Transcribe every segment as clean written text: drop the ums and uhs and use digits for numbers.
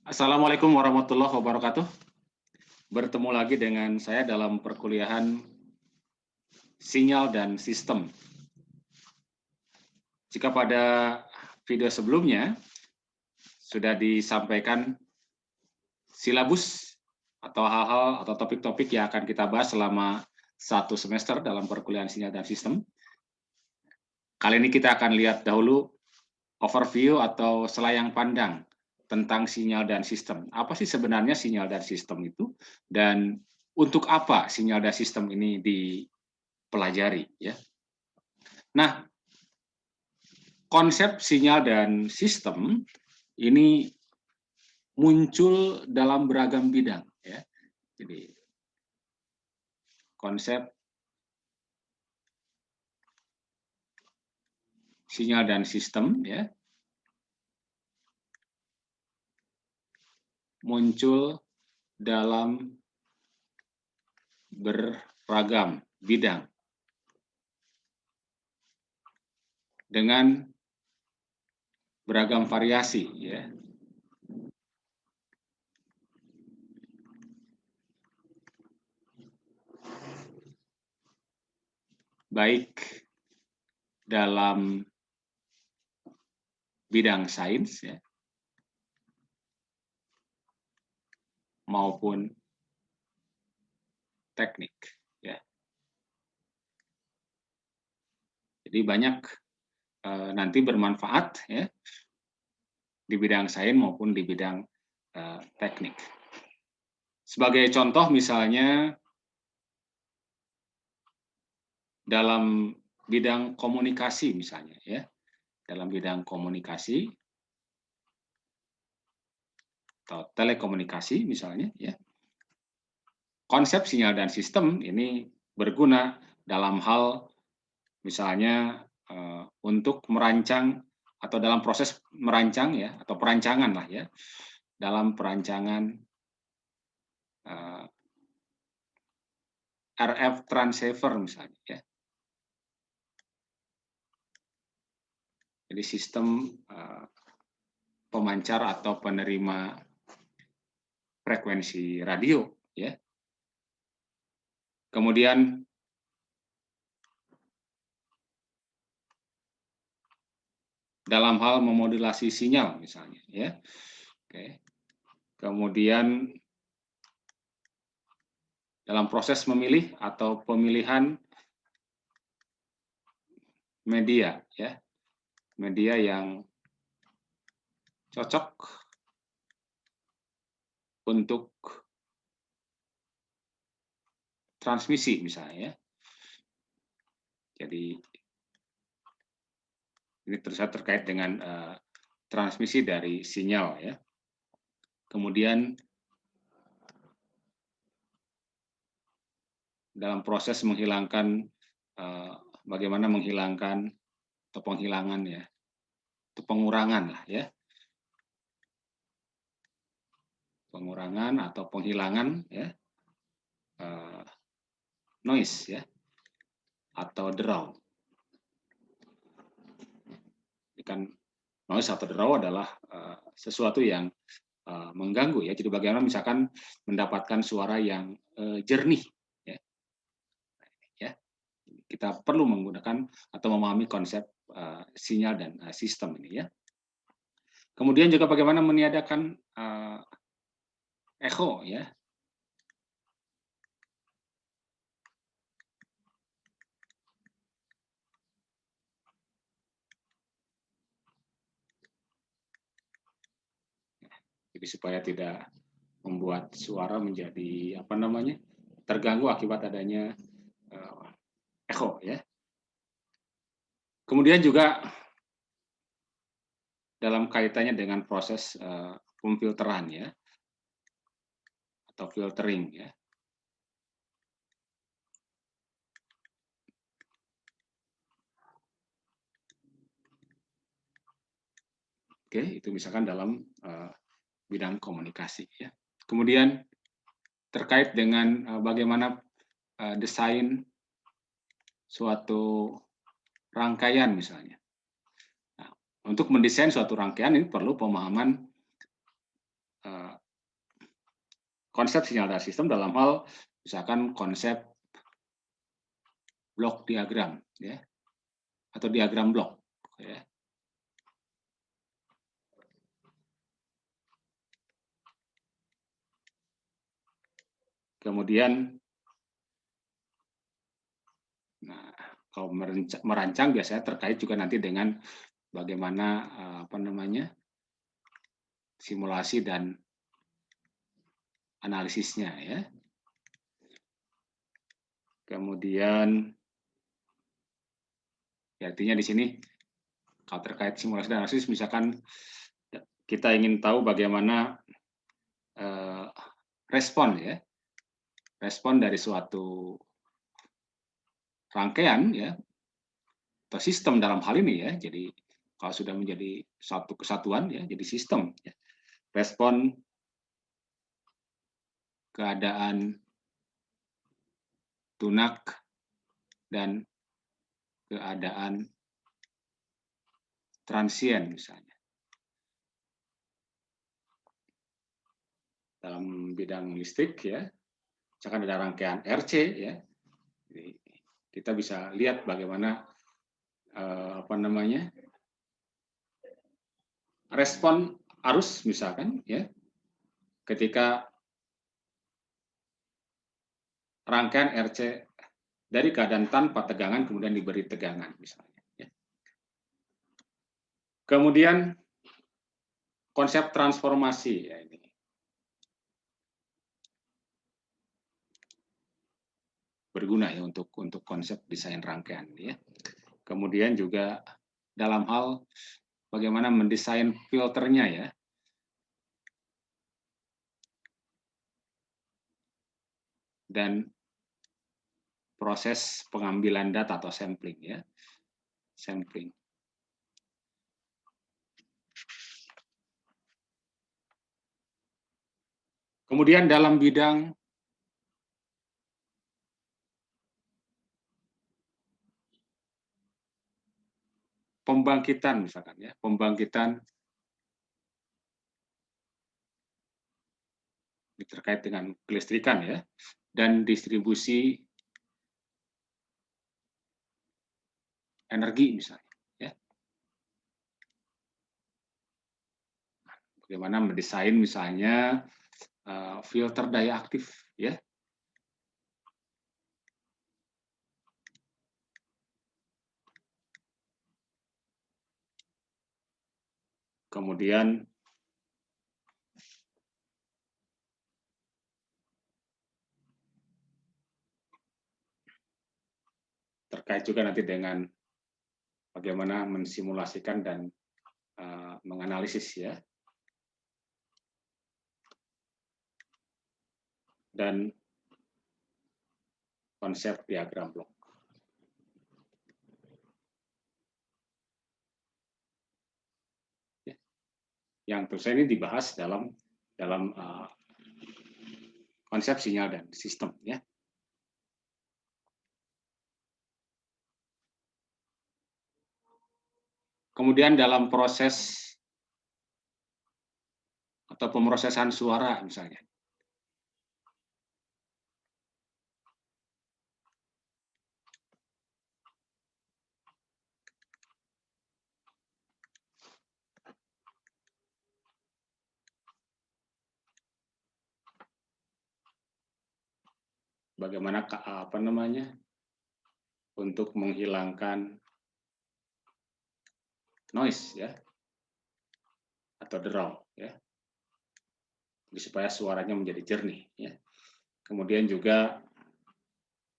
Assalamualaikum warahmatullahi wabarakatuh. Bertemu lagi dengan saya dalam perkuliahan sinyal dan sistem. Jika pada video sebelumnya sudah disampaikan silabus atau hal-hal atau topik-topik yang akan kita bahas selama satu semester dalam perkuliahan sinyal dan sistem. Kali ini kita akan lihat dahulu overview atau selayang pandang tentang sinyal dan sistem. Apa sih sebenarnya sinyal dan sistem itu? Dan untuk apa sinyal dan sistem ini dipelajari? Ya. Nah, konsep sinyal dan sistem ini muncul dalam beragam bidang. Ya. Jadi konsep sinyal dan sistem ya muncul dalam beragam bidang dengan beragam variasi ya. Baik dalam bidang sains ya maupun teknik ya. Jadi banyak nanti bermanfaat ya di bidang sains maupun di bidang teknik. Sebagai contoh misalnya dalam bidang komunikasi misalnya ya. Dalam bidang komunikasi atau telekomunikasi misalnya ya. Konsep sinyal dan sistem ini berguna dalam hal misalnya untuk merancang atau dalam proses merancang ya atau perancangan lah ya dalam perancangan RF transceiver misalnya ya. Jadi sistem pemancar atau penerima frekuensi radio ya. Kemudian dalam hal memodulasi sinyal misalnya ya. Oke. Kemudian dalam proses memilih atau pemilihan media ya. Media yang cocok untuk transmisi misalnya ya. Jadi ini terkait dengan transmisi dari sinyal ya. Kemudian dalam proses menghilangkan bagaimana menghilangkan atau penghilangan ya, atau pengurangan lah ya, pengurangan atau penghilangan ya noise ya atau draw. Kan noise atau draw adalah sesuatu yang mengganggu ya. Jadi bagaimana misalkan mendapatkan suara yang jernih ya. Ya. Kita perlu menggunakan atau memahami konsep sinyal dan sistem ini ya. Kemudian juga bagaimana meniadakan echo ya. Jadi supaya tidak membuat suara menjadi apa namanya terganggu akibat adanya echo ya. Kemudian juga dalam kaitannya dengan proses pemfilteran ya atau filtering ya. Oke, itu misalkan dalam bidang komunikasi ya. Kemudian terkait dengan bagaimana desain suatu rangkaian misalnya. Nah, untuk mendesain suatu rangkaian ini perlu pemahaman konsep sinyal dan sistem dalam hal misalkan konsep blok diagram, ya, atau diagram blok, ya. Kemudian, nah, kalau merancang biasanya terkait juga nanti dengan bagaimana apa namanya simulasi dan analisisnya, ya. Kemudian, ya, artinya di sini kalau terkait simulasi dan analisis, misalkan kita ingin tahu bagaimana respon, ya, respon dari suatu rangkaian, ya, atau sistem dalam hal ini, ya. Jadi kalau sudah menjadi satu kesatuan, ya, jadi sistem, ya. Respon keadaan tunak dan keadaan transien misalnya. Dalam bidang listrik, ya, misalkan ada rangkaian RC, ya. Jadi kita bisa lihat bagaimana apa namanya respon arus misalkan, ya, ketika rangkaian RC dari keadaan tanpa tegangan kemudian diberi tegangan misalnya, ya. Kemudian konsep transformasi, ya, ini berguna, ya, untuk konsep desain rangkaian, ya. Kemudian juga dalam hal bagaimana mendesain filternya, ya. Dan proses pengambilan data atau sampling, ya. Sampling. Kemudian dalam bidang pembangkitan misalkan, ya, pembangkitan terkait dengan kelistrikan, ya, dan distribusi energi misalnya, ya. Bagaimana mendesain misalnya filter daya aktif, ya. Kemudian terkait juga nanti dengan bagaimana mensimulasikan dan menganalisis, ya. Dan konsep diagram blok. Ya. Yang terus ini dibahas dalam konsep sinyal dan sistem, ya. Kemudian dalam proses atau pemrosesan suara misalnya. Bagaimana apa namanya untuk menghilangkan noise, ya, atau derau, ya, supaya suaranya menjadi jernih, ya. Kemudian juga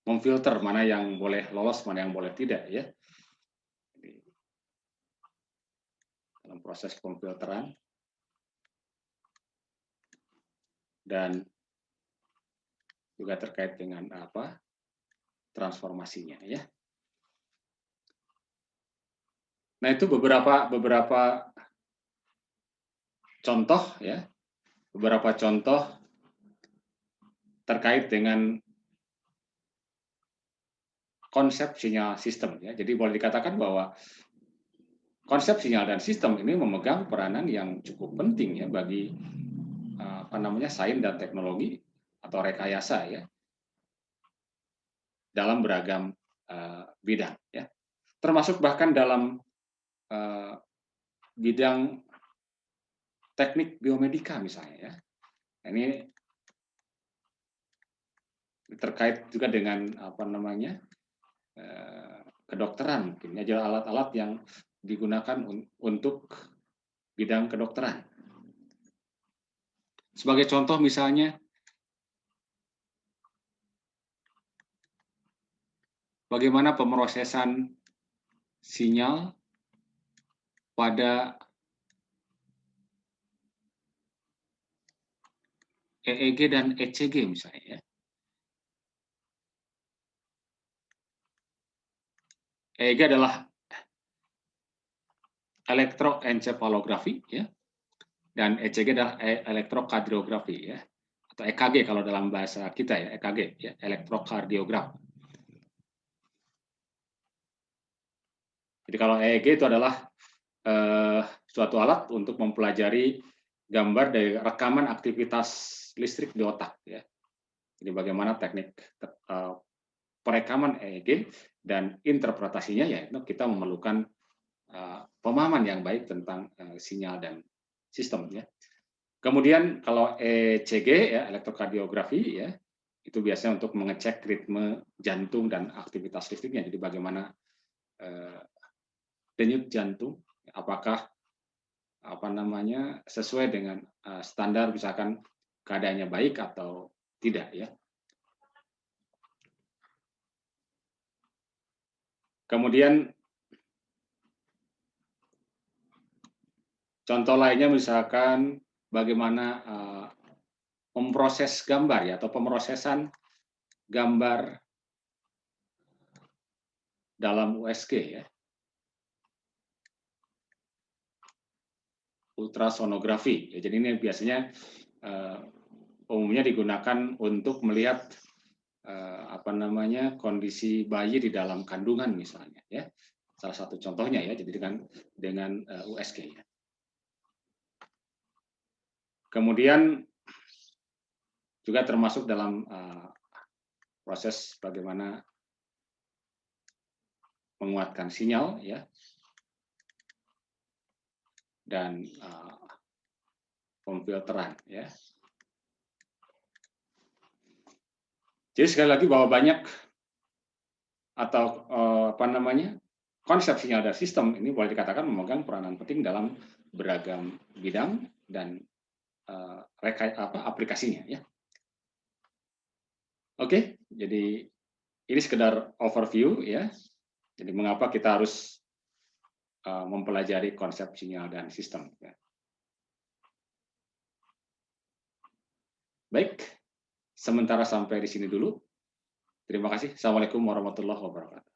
memfilter mana yang boleh lolos, mana yang boleh tidak, ya. Dalam proses pemfilteran dan juga terkait dengan apa transformasinya, ya. Nah, itu beberapa contoh, ya, beberapa contoh terkait dengan konsep sinyal sistem, ya. Jadi boleh dikatakan bahwa konsep sinyal dan sistem ini memegang peranan yang cukup penting, ya, bagi sains dan teknologi atau rekayasa ya dalam beragam bidang ya, termasuk bahkan dalam bidang teknik biomedika misalnya ya. Ini terkait juga dengan kedokteran, mungkin ya, alat-alat yang digunakan untuk bidang kedokteran. Sebagai contoh misalnya, bagaimana pemrosesan sinyal pada EEG dan ECG misalnya ya. EEG adalah elektroencephalografi ya, dan ECG adalah elektrokardiografi ya, atau EKG kalau dalam bahasa kita ya, EKG ya, elektrokardiogram. Jadi kalau EEG itu adalah suatu alat untuk mempelajari gambar dari rekaman aktivitas listrik di otak ya. Jadi bagaimana teknik perekaman EEG dan interpretasinya, ya kita memerlukan pemahaman yang baik tentang sinyal dan sistem ya. Kemudian kalau ECG ya, elektrokardiografi ya, itu biasanya untuk mengecek ritme jantung dan aktivitas listriknya. Jadi bagaimana denyut jantung, apakah sesuai dengan standar, misalkan keadaannya baik atau tidak ya. Kemudian contoh lainnya misalkan bagaimana memproses gambar ya, atau pemrosesan gambar dalam USG ya. Ultrasonografi. Ya, jadi ini biasanya umumnya digunakan untuk melihat kondisi bayi di dalam kandungan misalnya ya. Salah satu contohnya ya, jadi dengan USG ya. Kemudian juga termasuk dalam proses bagaimana menguatkan sinyal ya, dan pemfilteran ya. Jadi sekali lagi bahwa banyak atau konsep sinyal dan sistem ini boleh dikatakan memegang peranan penting dalam beragam bidang dan aplikasinya ya. Oke, jadi ini sekedar overview ya. Jadi mengapa kita harus mempelajari konsep sinyal dan sistem ya. Baik, sementara sampai di sini dulu. Terima kasih. Assalamualaikum warahmatullahi wabarakatuh.